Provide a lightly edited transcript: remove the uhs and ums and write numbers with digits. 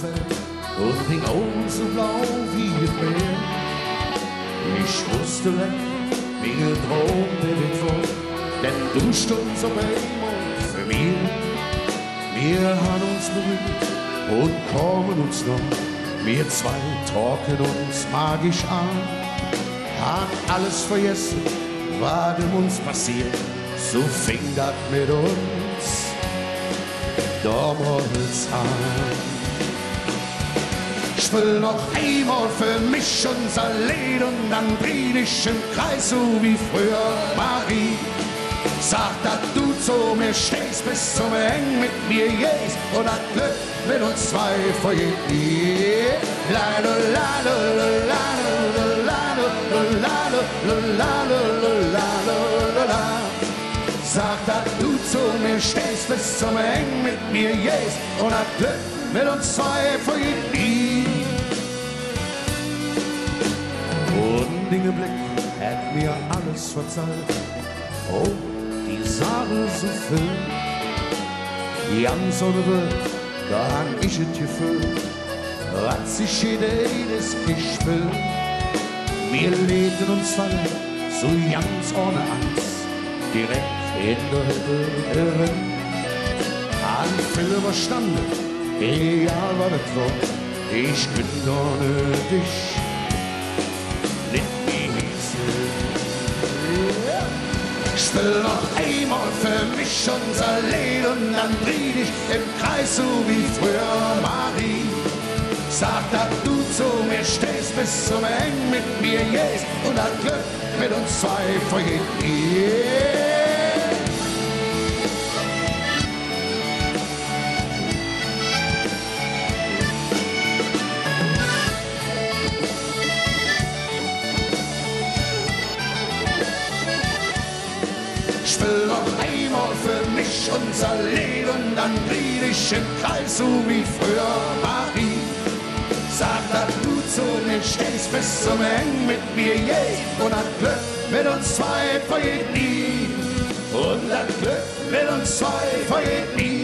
Feld und hing Augen so blau wie das Meer. Ich wusste recht, wie Traum der wird vor, denn du stundst auf einmal für mir. Wir haben uns berührt und kommen uns noch, wir zwei talken uns magisch an. Haben alles vergessen, was uns passiert, so fing das mit uns damals an. Ich will noch einmal für mich unser Lied und dann dreh ich im Kreis, so wie früher Marie. Sag, dass du zu mir stehst, bis zum Eng mit mir gehst und das Glück mit uns zwei vergeht nie. La la la la la la la la la la. Sag, dass du zu mir stehst, bis zum Eng mit mir gehst und das Glück mit uns zwei vergeht nie. Und Dinge Blick hat mir alles verzeiht. Oh, die Sache so viel, die ganz ohne Welt, da hab ich es gefüllt, was sich jedes gespielt. Wir lebten uns fallen, so ganz ohne Angst, direkt in der Hölle. An viel überstanden, egal was es war, ich bin ohne dich nicht mehr hieß. Ich will noch einmal für mich unser Lied und dann dreh dich im Kreis, so wie früher Marie. Sag, dass du zu mir stehst, bis zum Eng mit mir gehst und das Glück mit uns zwei vergeht nie. Ich will noch einmal für mich unser Lied und dann dreh ich im Kreis, so wie früher Marie. Sag, dass du zu mir stehst, bis zum Eng mit mir gehst und das Glück mit uns zwei vergeht nie. Und das Glück mit uns zwei vergeht nie.